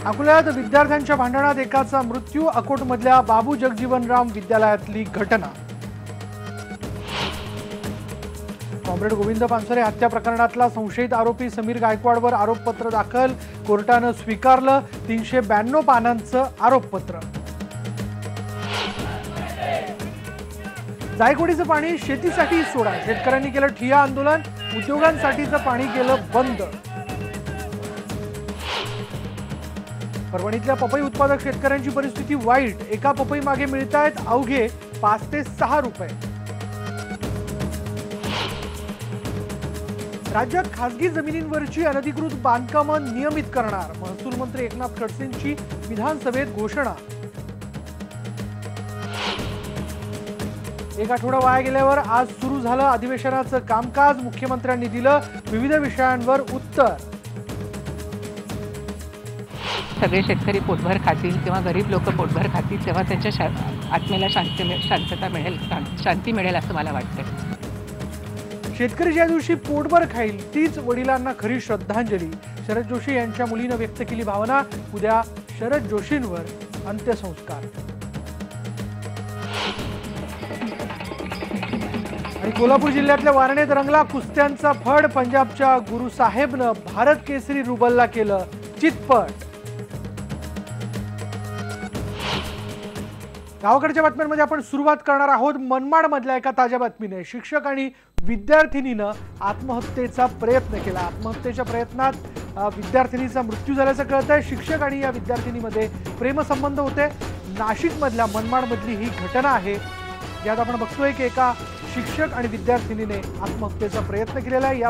अकोल्यात विद्यार्थ्यांच्या भांडणात एकाचा मृत्यू, अकोटमधल्या बाबू जगजीवनराम विद्यालयातली घटना। कॉम्रेड गोविंद पानसरे हत्या प्रकरणातला संशयित आरोपी समीर गायकवाडवर आरोपपत्र दाखल, कोर्टानं स्वीकारलं 392 पानांचं आरोपपत्र। जायकवाडीचं पाणी शेतीसाठी सोडा, शेतकऱ्यांनी केलं ठिय्या आंदोलन, उद्योगांसाठीचं पाणी केलं बंद। परभणीतल्या पपई उत्पादक शेतकऱ्यांची परिस्थिती वाईट, एका पपई मागे मिळतायत अवघे 5 ते 6 रुपये। राज्यात खासगी जमिनींवरची अनधिकृत बांधकामं नियमित करणार, महसूल मंत्री एकनाथ खडसेंची विधानसभेत घोषणा। एक आठवडा वाया गेल्यावर आज सुरू झालं अधिवेशनाचं कामकाज, मुख्यमंत्र्यांनी दिलं विविध विषयांवर उत्तर। सगळे शेतकरी पोटभर खातील किंवा गरीब लोक पोटभर खातील तेव्हा त्यांच्या आत्मेला शांती मिळेल असं मला वाटतं। शेतकरी ज्या दिवशी पोटभर खाईल तीच वडिलांना खरी श्रद्धांजली, शरद जोशी यांच्या मुलीनं व्यक्त केली भावना। उद्या शरद जोशींवर अंत्यसंस्कार। आणि कोल्हापूर जिल्ह्यातल्या वारणेत रंगला कुस्त्यांचा फड, पंजाबच्या गुरु साहेबनं भारत केसरी रुबलला केलं चितपट। गावाकडच्या बातम्यांमध्ये आपण सुरुवात करणार आहोत मनमाडमधल्या एका ताज्या बातमीने। शिक्षक आणि विद्यार्थिनीनं आत्महत्येचा प्रयत्न केला, आत्महत्येच्या प्रयत्नात विद्यार्थिनीचा मृत्यू झाल्याचं कळतंय। शिक्षक आणि या विद्यार्थिनीमध्ये प्रेमसंबंध होते। नाशिकमधल्या मनमाडमधली ही घटना आहे, ज्यात आपण बघतोय की एका शिक्षक आणि विद्यार्थिनीने आत्महत्येचा प्रयत्न केलेला आहे। या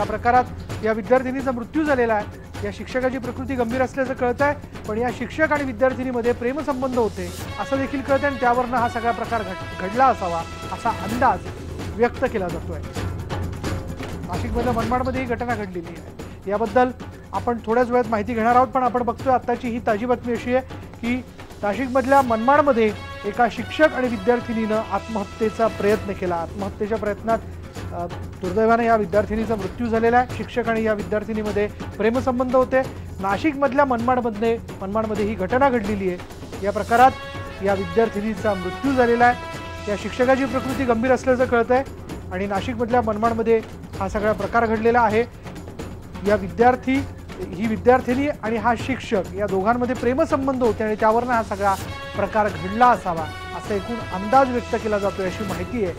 प्रकारात या विद्यार्थिनीचा मृत्यू झालेला आहे। या शिक्षकाची प्रकृती गंभीर असल्याचं कळत आहे, पण या शिक्षक आणि विद्यार्थिनीमध्ये प्रेमसंबंध होते असं देखील कळतंय आणि त्यावरनं हा सगळा प्रकार घडला असावा असा अंदाज व्यक्त केला जातोय। नाशिकमधल्या मनमाडमध्ये ही घटना घडलेली आहे, याबद्दल आपण थोड्याच वेळात माहिती घेणार आहोत। पण आपण बघतोय आत्ताची ही ताजी बातमी अशी आहे की नाशिकमधल्या मनमाडमध्ये एका शिक्षक आणि विद्यार्थिनीनं आत्महत्येचा प्रयत्न केला। आत्महत्येच्या प्रयत्नात दुर्दैवाने या विद्यार्थिनीचा मृत्यू झालेला आहे। शिक्षक आणि या विद्यार्थिनीमध्ये प्रेमसंबंध होते। नाशिकमधल्या मनमाडमध्ये ही घटना घडलेली आहे। या प्रकारात या विद्यार्थिनीचा मृत्यू झालेला आहे। या शिक्षकाची प्रकृती गंभीर असल्याचं कळतंय आणि नाशिकमधल्या मनमाडमध्ये हा सगळा प्रकार घडलेला आहे। ही विद्यार्थिनी आणि हा शिक्षक या दोघांमध्ये प्रेमसंबंध होते आणि त्यावरनं हा सगळा प्रकार घडला असावा असा एकूण अंदाज व्यक्त केला जातोय अशी माहिती आहे।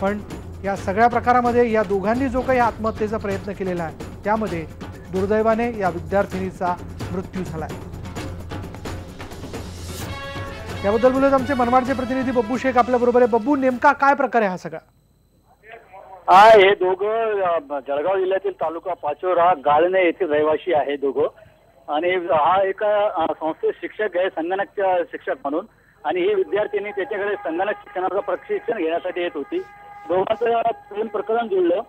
पण या सगळ्या प्रकारामध्ये या दोघांनी जो काही आत्महत्येचा प्रयत्न केलेला आहे त्यामध्ये दुर्दैवाने या विद्यार्थिनीचा मृत्यू झालाय। याबद्दल बोलत आमचे मनमाडचे प्रतिनिधी बब्बू शेख आपल्या बरोबर आहे। बब्बू, नेमका काय प्रकार आहे हा सगळा? हे दोघं जळगाव जिल्ह्यातील तालुका पाचोरा गाळणे येथील रहिवासी आहे दोघं, आणि हा एका संस्थेत शिक्षक आहे, संगणक शिक्षक म्हणून, आणि ही विद्यार्थिनी त्याच्याकडे संगणक शिक्षणाचं प्रशिक्षण घेण्यासाठी येत होती। दोघांचं प्रेम प्रकरण जुळलं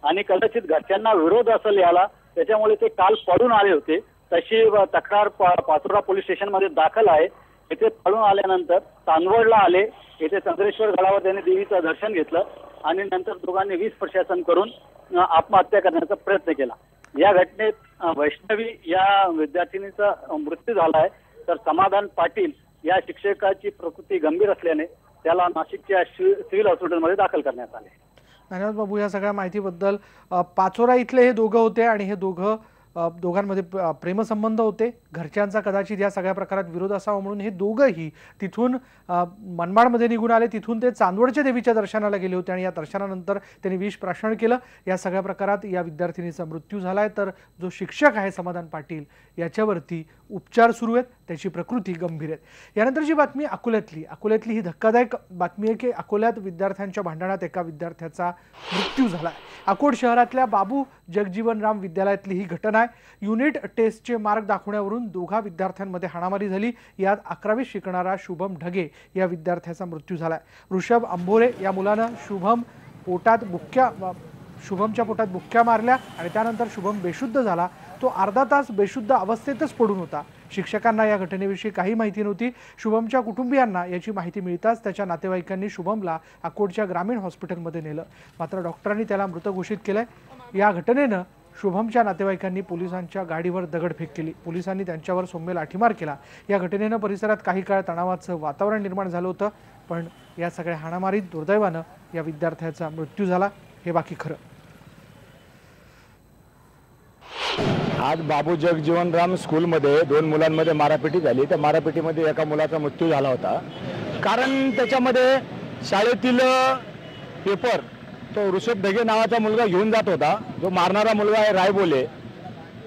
आणि कदाचित घरच्यांना विरोध असेल याला, त्याच्यामुळे ते काल पळून आले होते। तशी तक्रार पाचोरा पोलीस स्टेशन मध्ये दाखल आहे। येथे पळून आल्यानंतर चांदवडला आले, येथे चंद्रेश्वर गडावर त्यांनी देवीचं दर्शन घेतलं आणि नंतर दोघांनी 20 प्रशासन करून आत्महत्या करण्याचा प्रयत्न केला। या घटनेत वैष्णवी या विद्यार्थिनीचा मृत्यू झाला आहे, तर समाधान पाटील या शिक्षकाची प्रकृती गंभीर असल्याने त्याला नाशिकच्या सिव्हिल हॉस्पिटलमध्ये दाखल करण्यात आले। धन्यवाद बाबू या सगळ्या माहितीबद्दल। पाचोरा इथले हे दोघं होते आणि हे दोघांमध्ये प्रेमसंबंध होते। घरच्यांचा कदाचित या सगळ्या प्रकारात विरोध असावा म्हणून हे दोघंही तिथून मनमाडमध्ये निघून आले। तिथून ते चांदवडच्या देवीच्या दर्शनाला गेले होते आणि या दर्शनानंतर त्यांनी विष प्राशन केलं। या सगळ्या प्रकारात या विद्यार्थिनीचा मृत्यू झालाय, तर जो शिक्षक आहे समाधान पाटील याच्यावरती उपचार सुरू आहेत, त्याची प्रकृती गंभीर आहे। यानंतरची बातमी अकोल्यातली ही धक्कादायक बातमी आहे की अकोल्यात विद्यार्थ्यांच्या भांडणात एका विद्यार्थ्याचा मृत्यू झालाय। अकोट शहरातल्या बाबू जगजीवनराम विद्यालयातली ही घटना आहे। युनिट टेस्टचे मार्क दाखवण्यावरून दोघा विद्यार्थ्यांमध्ये हाणामारी झाली। यात 11वीत शिकणारा शुभम ढगे या विद्यार्थ्याचा मृत्यू झालाय। ऋषभ अंभोरे या मुलानं शुभमच्या पोटात बुक्क्या मारल्या आणि त्यानंतर शुभम बेशुद्ध झाला। तो अर्धा तास बेशुद्ध अवस्थेतच पडून होता। शिक्षकांना या घटनेविषयी काही माहिती नव्हती। शुभमच्या कुटुंबियांना याची माहिती मिळताच त्याच्या नातेवाईकांनी शुभमला अकोटच्या ग्रामीण हॉस्पिटलमध्ये नेलं, मात्र डॉक्टरांनी त्याला मृत घोषित केलंय। या घटनेनं शुभमच्या नातेवाईकांनी पोलिसांच्या गाडीवर दगडफेक केली। पोलिसांनी त्यांच्यावर सौम्य लाठीमार केला। या घटनेनं परिसरात काही काळ तणावाचं वातावरण निर्माण झालं होतं, पण या सगळ्या हाणामारीत दुर्दैवानं या विद्यार्थ्याचा मृत्यू झाला। हे बाकी खरं। आज बाबू जगजीवनराम स्कूलमध्ये 2 मुलांमध्ये मारापिटी झाली। त्या मारापिटीमध्ये एका मुलाचा मृत्यू झाला होता, कारण त्याच्यामध्ये शाळेतील पेपर तो ऋषभ ढगे नावाचा मुलगा घेऊन जात होता। जो मारणारा मुलगा आहे रायबोले,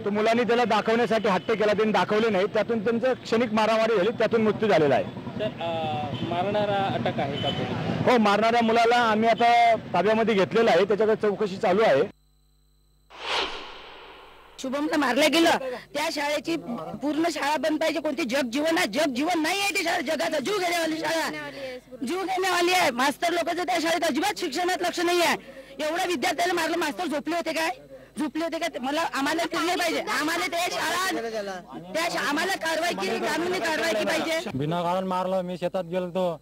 तो मुलांनी त्याला दाखवण्यासाठी हट्ट केला, त्यांनी दाखवले नाही, त्यातून त्यांचं क्षणिक मारामारी झाली, त्यातून मृत्यू झालेला आहे। तर मारणारा अटक आहे का? हो, मारणाऱ्या मुलाला आम्ही आता ताब्यामध्ये घेतलेला आहे, त्याच्याकडे चौकशी चालू आहे। शुभमला मारलं गेलं, त्या शाळेची पूर्ण शाळा बंद पाहिजे। कोणती जगजीवन आहे? जगजीवन नाही आहे ती शाळा, जगाचा जीव घेण्यावाली शाळा, जीव घेण्यावाली आहे। मास्तर लोकांचं त्या शाळेत अजिबात शिक्षणात लक्ष नाही आहे। एवढ्या विद्यार्थ्याला मारलं, मास्तर झोपले होते काय? झोपले होते का? मला आम्हाला केले पाहिजे, आम्हाला त्या शाळा आम्हाला कारवाई केली, कानूनी कारवाई केली पाहिजे। विनाकारण मारलं, मी शेतात गेलो,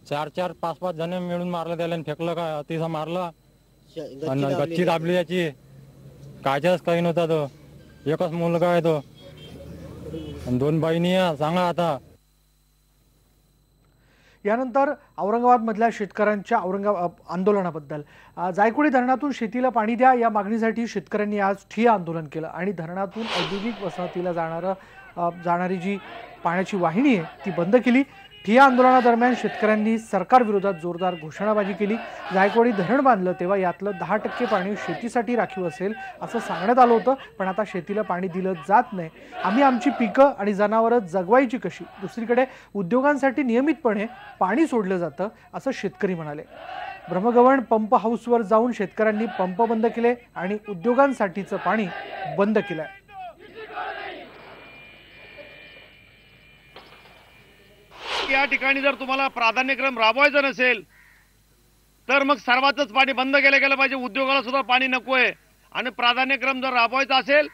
4-4, 5-5 जण मिळून मारलं, त्याला फेकलं का अतिशय मारलं, गच्ची दाबली याची, कायच्याच काही नव्हता। तो एकच मुलगा आहे, तो 2 बहिणी आहे। सांगा आता। यानंतर औरंगाबादमधल्या शेतकऱ्यांच्या आंदोलनाबद्दल जायकवाडी धरणातून शेतीला पाणी द्या या मागणीसाठी शेतकऱ्यांनी आज ठिय्या आंदोलन केलं आणि धरणातून औद्योगिक वसाहतीला जाणारी जी पाण्याची वाहिनी आहे ती बंद केली। ठिय्या आंदोलनादरम्यान शेतकऱ्यांनी सरकारविरोधात जोरदार घोषणाबाजी केली। जायकवाडी धरण बांधलं तेव्हा यातलं 10% पाणी शेतीसाठी राखीव असेल असं सांगण्यात आलं होतं, पण आता शेतीला पाणी दिलं जात नाही। आम्ही आमची पिकं आणि जनावरं जगवायची कशी? दुसरीकडे उद्योगांसाठी नियमितपणे पाणी सोडलं जातं असं शेतकरी म्हणाले। ब्रह्मगव्हाण पंप हाऊसवर जाऊन शेतकऱ्यांनी पंप बंद केले आणि उद्योगांसाठीचं पाणी बंद केलंय। या ठिकाणी जर तुम्हाला प्राधान्यक्रम राबवायचा नसेल तर मग सर्वातच पाणी बंद केलं गेलं पाहिजे। उद्योगाला सुद्धा पाणी नकोय आणि प्राधान्यक्रम जर राबवायचा असेल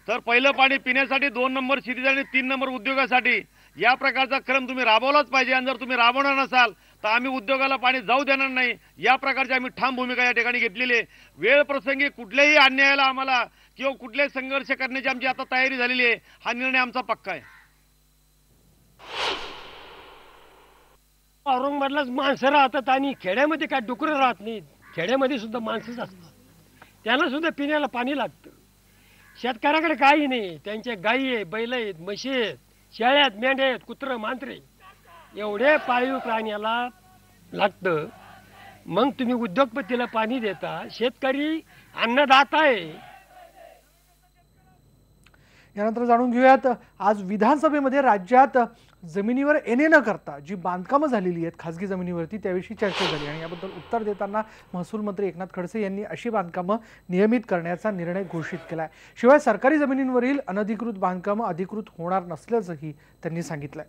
तर पहिलं पाणी पिण्यासाठी, 2 नंबर शेतीसाठी, 3 नंबर उद्योगासाठी, या प्रकारचा क्रम तुम्ही राबवलाच पाहिजे। आणि जर तुम्ही राबवणार नसाल तर आम्ही उद्योगाला पाणी जाऊ देणार नाही, या प्रकारची आम्ही ठाम भूमिका या ठिकाणी घेतलेली आहे। वेळ प्रसंगी कुठल्याही अन्यायाला आम्हाला किंवा कुठल्याही संघर्ष करण्याची आमची आता तयारी झालेली आहे। हा निर्णय आमचा पक्का आहे। औरंगाबादलाच माणसं राहतात आणि खेड्यामध्ये काय डुकरं राहत नाहीत। खेड्यामध्ये सुद्धा माणसंच असतात, त्यांना सुद्धा पिण्याला पाणी लागतं। शेतकऱ्याकडे काही नाही, त्यांच्या गायी आहेत, बैल आहेत, म्हशी आहेत, शेळ्या आहेत, मेंढ्या आहेत, कुत्रं मांजरे, एवढे पाळीव प्राण्याला लागतं। मग तुम्ही उद्योगपतीला पाणी देता, शेतकरी अन्नदाता आहे। यानंतर जाणून घेऊयात आज विधानसभेमध्ये राज्यात जमिनीवर एने न करता जी बांधकामं झालेली आहेत खासगी जमिनीवरती त्याविषयी चर्चा झाली आणि याबद्दल उत्तर देताना महसूल मंत्री एकनाथ खडसे यांनी अशी बांधकामं नियमित करण्याचा निर्णय घोषित केलाय। शिवाय सरकारी जमिनींवरील अनधिकृत बांधकामं अधिकृत होणार नसल्याचंही त्यांनी सांगितलंय।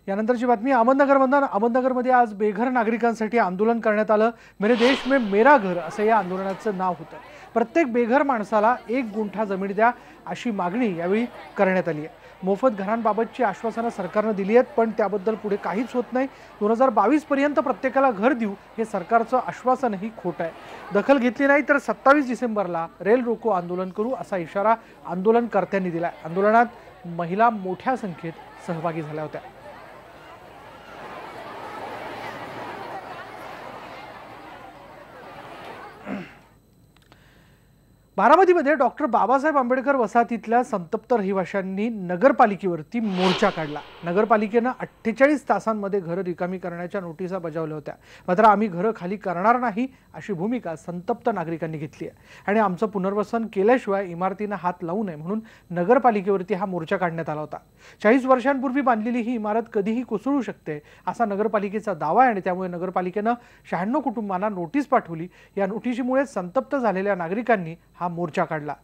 यानंतरची बातमी अहमदनगरमध्ये आज बेघर नागरिकांसाठी आंदोलन करण्यात आलं। मेरे देश में मेरा घर असं या आंदोलनाचं नाव होतं। प्रत्येक बेघर माणसाला 1 गुंठा जमीन द्या अशी मागणी यावेळी करण्यात आली आहे। मोफत घरांबाबतची आश्वासनं सरकारनं दिली आहेत, पण त्याबद्दल पुढे काहीच होत नाही। 2022 पर्यंत प्रत्येकाला घर देऊ हे सरकारचं आश्वासनही खोटं आहे। दखल घेतली नाही तर 27 डिसेंबरला रेल रोको आंदोलन करू असा इशारा आंदोलनकर्त्यांनी दिलाय। आंदोलनात महिला मोठ्या संख्येत सहभागी झाल्या होत्या। बारामतीमध्ये डॉक्टर बाबासाहेब आंबेडकर वसाहतीतल्या संतप्त रहिवाशांनी नगरपालिकेवरती मोर्चा काढला। नगरपालिकेनं 48 तासांमध्ये घरं रिकामी करण्याच्या नोटिसा बजावल्या होत्या, मात्र आम्ही घरं खाली करणार नाही अशी भूमिका संतप्त नागरिकांनी घेतली आहे आणि आमचं पुनर्वसन केल्याशिवाय इमारतींना हात लावू नये म्हणून नगरपालिकेवरती हा मोर्चा काढण्यात आला होता। 40 वर्षांपूर्वी बांधलेली ही इमारत कधीही कोसळू शकते असा नगरपालिकेचा दावा आहे आणि त्यामुळे नगरपालिकेनं 96 कुटुंबांना नोटीस पाठवली। या नोटिशीमुळे संतप्त झालेल्या नागरिकांनी हा मोर्चा काढला।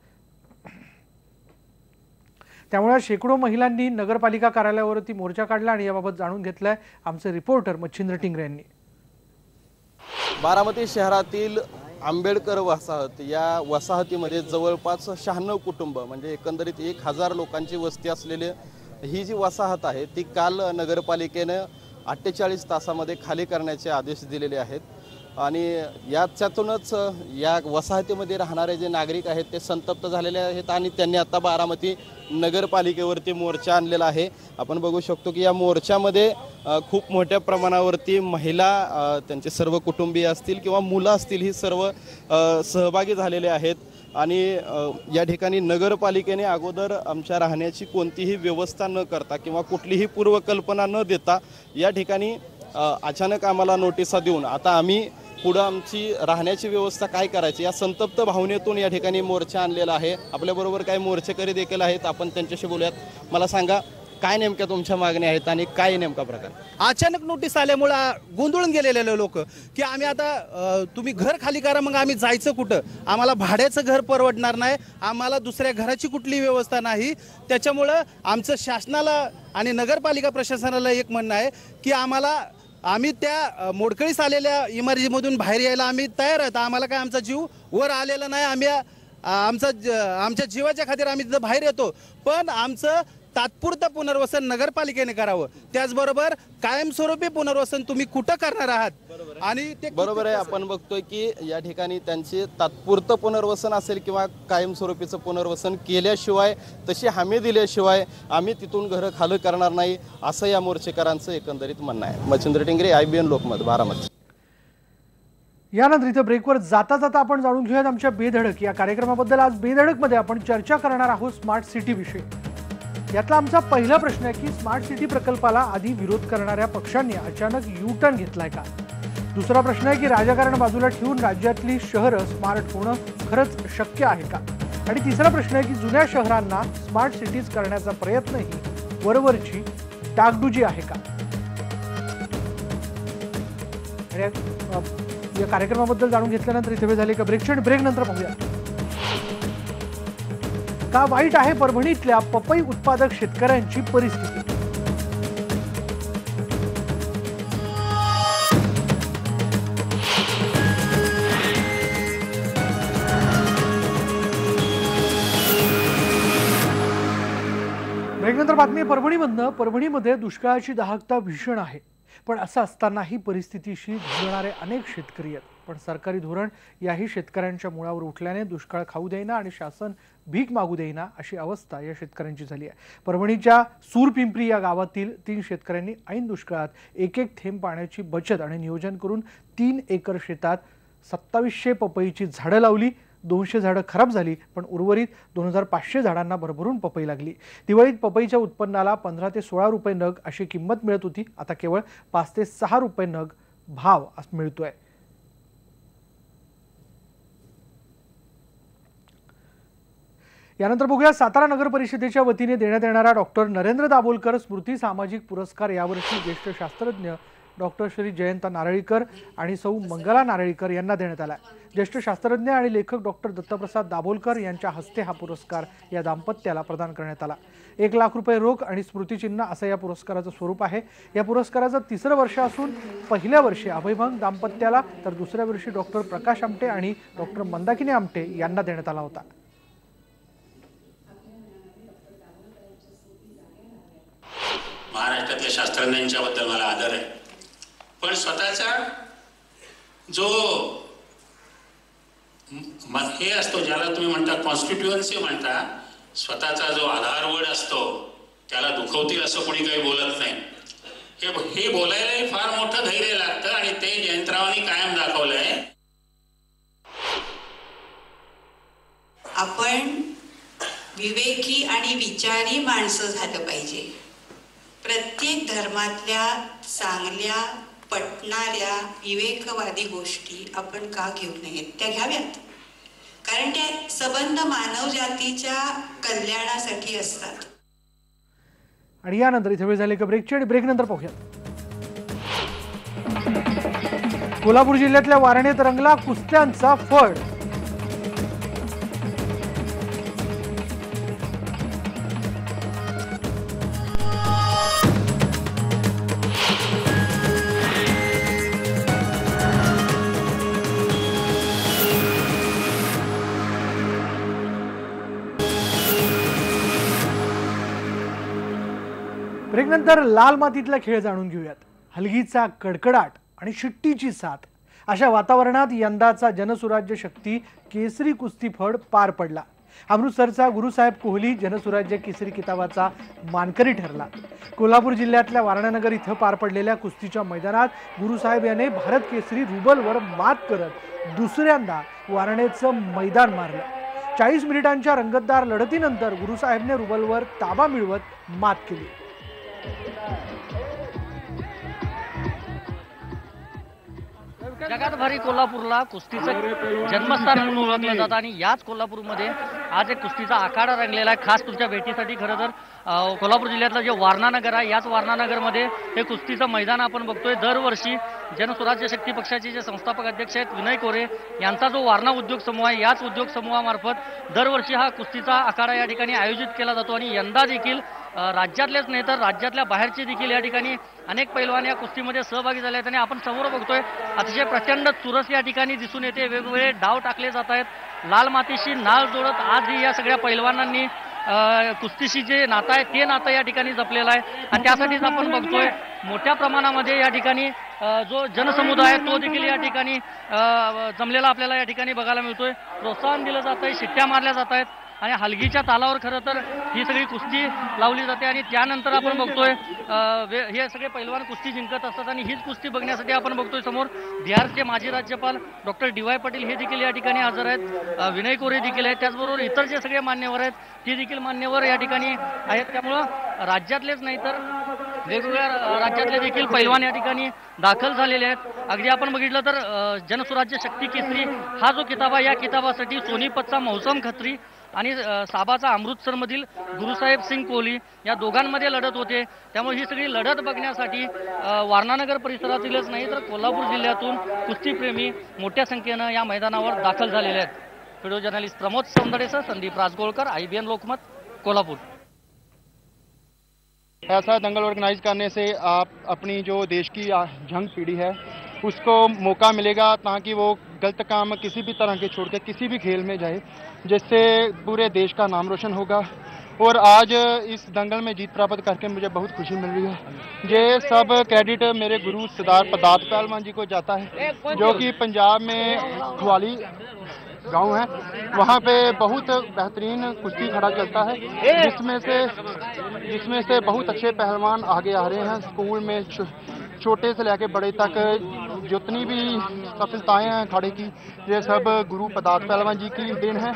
त्यामुळे शेकडो महिलांनी नगरपालिका कार्यालयावरती मोर्चा काढला आणि याबाबत जाणून घेतलंय आमचे रिपोर्टर मच्छिंद्र टिंगरे यांनी। बारामती शहरातील आंबेडकर वसाहत या वसाहतीमध्ये जवळपास 96 कुटुंब म्हणजे एकंदरीत 1000 लोकांची वस्ती असलेली ही जी वसाहत आहे ती काल नगरपालिकेने 48 तासामध्ये खाली करण्याचे आदेश दिलेले आहेत। आणि याच्यातूनच या वसाहतीमध्ये राहणारे जे नागरिक आहेत ते संतप्त झालेले आहेत आणि त्यांनी आता बारामती नगरपालिकेवरती मोर्चा आणलेला आहे। आपण बघू शकतो की या मोर्चामध्ये खूप मोठ्या प्रमाणावरती महिला, त्यांचे सर्व कुटुंबीय असतील किंवा मुलं असतील, ही सर्व सहभागी झालेले आहेत। आणि या ठिकाणी नगरपालिकेने अगोदर आमच्या राहण्याची कोणतीही व्यवस्था न करता किंवा कुठलीही पूर्वकल्पना न देता या ठिकाणी अचानक आम्हाला नोटिसा देऊन आता आम्ही पुढं आमची राहण्याची व्यवस्था काय करायची या संतप्त भावनेतून या ठिकाणी मोर्चा आणलेला आहे। आपल्याबरोबर काही मोर्चेकरी देखील आहेत, आपण त्यांच्याशी बोलूयात। मला सांगा, काय नेमक्या तुमच्या मागण्या आहेत आणि काय नेमका प्रकार? अचानक नोटीस आल्यामुळे गोंधळून गेलेले लोक की आम्ही आता तुम्ही घर खाली करा, मग आम्ही जायचं कुठं? आम्हाला भाड्याचं घर परवडणार नाही, आम्हाला दुसऱ्या घराची कुठली व्यवस्था नाही। त्याच्यामुळं आमचं शासनाला आणि नगरपालिका प्रशासनाला एक म्हणणं आहे की आम्ही त्या मोडकळीस आलेल्या इमारतीमधून बाहेर यायला आम्ही तयार आहोत। आम्हाला काय आमचा जीव वर आलेला नाही, आम्ही आमच्या जीवाच्या खातीर आम्ही तिथं बाहेर येतो, पण आमचं तात्पुरतं पुनर्वसन नगरपालिकेने करावं। त्याचबरोबर कायमस्वरूपी पुनर्वसन तुम्ही कुठं करणार आहात? आणि ते बरोबर आहे, आपण बघतोय की या ठिकाणी त्यांचे तात्पुरतं पुनर्वसन असेल किंवा कायमस्वरूपीचं पुनर्वसन केल्याशिवाय, तशी हमी दिल्याशिवाय आम्ही तिथून घरं खाली करणार नाही, असं या मोर्चेकरांचं एकंदरीत म्हणणं आहे। मच्छिंद्र टिंगरे, IBN लोकमत, बारामती। यानंतर इथं ब्रेकवर जाता जाता आपण जाणून घेऊयात आमच्या बेधडक या कार्यक्रमाबद्दल। आज बेधडकमध्ये आपण चर्चा करणार आहोत स्मार्ट सिटी विषयी। यातला आमचा पहिला प्रश्न आहे की स्मार्ट सिटी प्रकल्पाला आधी विरोध करणाऱ्या पक्षांनी अचानक यू टर्न घेतलाय का? दुसरा प्रश्न आहे की राजकारण बाजूला ठेवून राज्यातली शहरं स्मार्ट होणं खरंच शक्य आहे का? आणि तिसरा प्रश्न आहे की जुन्या शहरांना स्मार्ट सिटीज करण्याचा प्रयत्नही वरवरची डागडुजी आहे का? या कार्यक्रमाबद्दल जाणून घेतल्यानंतर इथे वेळ झाली का ब्रेकची, आणि ब्रेक नंतर पाहूया का वाईट आहे परभणीतल्या पपई उत्पादक शेतकऱ्यांची परिस्थिती। ब्रेकनंतर बातमी परभणीमधनं। परभणीमध्ये दुष्काळाची दाहकता भीषण आहे, पण असं असतानाही परिस्थितीशी झुंजणारे अनेक शेतकरी आहेत। पण सरकारी धोरण याही शेतकऱ्यांच्या मुळावर उठल्याने दुष्काळ खाऊ देईना आणि शासन भीक मागू देईना अशी अवस्था या शेतकऱ्यांची झाली आहे। परभणीच्या सूरपिंपरी या गावातील 3 शेतकऱ्यांनी ऐन दुष्काळात एक थेंब पाण्याची बचत आणि नियोजन करून 3 एकर शेतात 2700 पपईची झाडं लावली। 200 झाडं खराब झाली, पण उर्वरित 2500 झाडांना भरभरून पपई लागली। दिवाळीत पपईच्या उत्पन्नाला 15 ते 16 रुपये नग अशी किंमत मिळत होती, आता केवळ 5 ते 6 रुपये नग भाव मिळतोय। यानंतर बघूया सातारा नगर परिषदेच्या वतीने देण्यात येणारा डॉक्टर नरेंद्र दाभोलकर स्मृती सामाजिक पुरस्कार यावर्षी ज्येष्ठ शास्त्रज्ञ डॉक्टर श्री जयंत नारळीकर आणि सौ मंगला नारळीकर यांना देण्यात आला। ज्येष्ठ शास्त्रज्ञ आणि लेखक डॉक्टर दत्तप्रसाद दाभोलकर यांच्या हस्ते हा पुरस्कार या दाम्पत्याला प्रदान करण्यात आला। 1 लाख रुपये रोख आणि स्मृतिचिन्ह असं या पुरस्काराचं स्वरूप आहे। या पुरस्काराचं 3रं वर्ष असून पहिल्या वर्षी अभयभंग दाम्पत्याला तर दुसऱ्या वर्षी डॉक्टर प्रकाश आमटे आणि डॉक्टर मंदाकिनी आमटे यांना देण्यात आला होता। महाराष्ट्रातल्या शास्त्रज्ञांच्या बद्दल मला आदर आहे, पण स्वतःचा जो हे असतो, ज्याला तुम्ही म्हणता कॉन्स्टिट्युएन्सी म्हणता, स्वतःचा जो आधारवड असतो त्याला दुखवतील असं कोणी काही बोलत नाही। हे बोलायलाही फार मोठं धैर्य लागतं आणि ते जयंतरावांनी कायम दाखवलंय। आपण विवेकी आणि विचारी माणसं झालं पाहिजे। प्रत्येक धर्मातल्या चांगल्या पटणाऱ्या विवेकवादी गोष्टी आपण का घेऊ नयेत? त्या घ्याव्यात, कारण ते संबंध मानव जातीच्या कल्याणासाठी असतात। आणि यानंतर इथे वेळ झाली का ब्रेकची, आणि ब्रेक नंतर पाहूया कोल्हापूर जिल्ह्यातल्या वारणेत रंगला कुस्त्यांचा फड। ब्रेकनंतर लाल मातीतला खेळ जाणून घेऊयात। हलगीचा कडकडाट आणि शिट्टीची साथ अशा वातावरणात यंदाचा जनसुराज्य शक्ती केसरी कुस्तीफड पार पडला। अमृतसरचा गुरुसाहेब कोहली जनसुराज्य केसरी किताबाचा मानकरी ठरला। कोल्हापूर जिल्ह्यातल्या वारणानगर इथं पार पडलेल्या कुस्तीच्या मैदानात गुरुसाहेब याने भारत केसरी रुबलवर मात करत दुसऱ्यांदा वारणेचं मैदान मारलं। 40 मिनिटांच्या रंगतदार लढतीनंतर गुरुसाहेबने रुबलवर ताबा मिळवत मात केली। जगात भारी कोल्हापूरला कुस्तीचं जन्मस्थान म्हणून ओळखलं जातं आणि याच कोल्हापूरमध्ये आज एक कुस्तीचा आखाडा रंगलेला आहे। खास तुमच्या भेटीसाठी खरं तर कोल्हापूर जिल्ह्यातलं जे वारणानगर आहे याच वारणानगरमध्ये हे कुस्तीचं मैदान आपण बघतोय। दरवर्षी जनसुराज्य शक्ती पक्षाचे जे संस्थापक अध्यक्ष आहेत विनय कोरे यांचा जो वारणा उद्योग समूह आहे याच उद्योग समूहामार्फत दरवर्षी हा कुस्तीचा आखाडा या ठिकाणी आयोजित केला जातो आणि यंदा देखील राज्यातलेच नाही तर राज्यातल्या बाहेरचे देखील या ठिकाणी अनेक पैलवान या कुस्तीमध्ये सहभागी झाले आहेत आणि आपण समोर बघतोय अतिशय प्रचंड चुरस या ठिकाणी दिसून येते। वेगवेगळे डाव टाकले जात आहेत। लाल मातीशी नाळ जोडत आजही या सगळ्या पैलवानांनी कुस्तीशी जे नातं आहे ते नातं या ठिकाणी जपलेलं आहे आणि त्यासाठीच आपण बघतोय मोठ्या प्रमाणामध्ये या ठिकाणी जो जनसमुदाय आहे तो देखील या ठिकाणी जमलेला आपल्याला या ठिकाणी बघायला मिळतोय। प्रोत्साहन दिलं जात आहे, शिट्ट्या मारल्या जात आहेत आणि हलगीच्या तालावर खरं तर ही सगळी कुस्ती लावली जाते आणि त्यानंतर आपण बघतोय हे सगळे पैलवान कुस्ती जिंकत असतात आणि हीच कुस्ती बघण्यासाठी आपण बघतोय समोर बिहारचे माजी राज्यपाल डॉक्टर DY पाटील हे देखील या ठिकाणी हजर आहेत। विनय कोरे देखील आहेत, त्याचबरोबर इतर जे सगळे मान्यवर आहेत ते देखील मान्यवर या ठिकाणी आहेत। त्यामुळं राज्यातलेच नाही तर वेगवेगळ्या राज्यातले देखील पैलवान या ठिकाणी दाखल झालेले आहेत। अगदी आपण बघितलं तर जनसुराज्य शक्ती केसरी हा जो किताब आहे या किताबासाठी सोनीपतचा मौसम खत्री आणि साबाचा अमृतसरमधील गुरुसाहेब सिंग कोहली या दोघांमध्ये लढत होते। त्यामुळे ही सगळी लढत बघण्यासाठी वारणानगर परिसरातीलच नाही तर कोल्हापूर जिल्ह्यातून कुस्तीप्रेमी मोठ्या संख्येनं या मैदानावर दाखल झालेले आहेत। व्हिडिओ जर्नलिस्ट प्रमोद सौंदडेसह संदीप राजगोळकर, IBN लोकमत, कोल्हापुर। ऐसा दंगल ऑर्गेनाइज करने से आप अपनी जो देश की यंग पीढ़ी है उसको मौका मिलेगा ताकि वो गलत काम किसी भी तरह के छोड़ के किसी भी खेल में जाए, जिससे पूरे देश का नाम रोशन होगा। और आज इस दंगल में जीत प्राप्त करके मुझे बहुत खुशी मिल रही है। ये सब क्रेडिट मेरे गुरु सरदार पदात पहलवान जी को जाता है, जो कि पंजाब में खुवाली गांव है, वहाँ पे बहुत बेहतरीन कुश्ती खड़ा चलता है, जिसमें से बहुत अच्छे पहलवान आगे आ रहे हैं। स्कूल में छोटे से लेके बड़े तक जितनी भी सफलताएं हैं खड़े की, ये सब गुरु पदात पहलवान जी की देन है।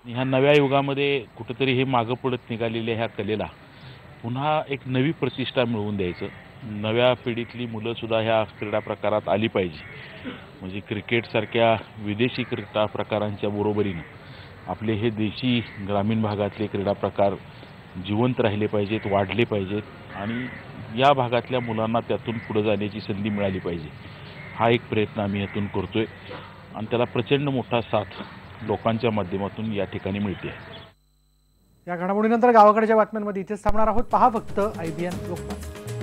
ह्या नव्या युगामध्ये कुठेतरी हे मागं पडत निघालेल्या ह्या कलेला पुन्हा एक नवी प्रतिष्ठा मिळवून द्यायचं। नव्या पिढीतली मुलं सुद्धा ह्या क्रीडा प्रकारात आली पाहिजे। म्हणजे क्रिकेटसारख्या विदेशी क्रीडा प्रकारांच्या बरोबरीनं आपले हे देशी ग्रामीण भागातले क्रीडा प्रकार जिवंत राहिले पाहिजेत, वाढले पाहिजेत आणि या भागातल्या मुलांना त्यातून पुढे जाण्याची संधी मिळाली पाहिजे। हा एक प्रयत्न आम्ही यातून करतोय आणि त्याला प्रचंड मोठा साथ लोकांच्या माध्यमातून या ठिकाणी मिळते। या घडामोडीनंतर गावाकडच्या बातम्यांमध्ये इथेच थांबणार आहोत। पहा फक्त IBN लोकमत।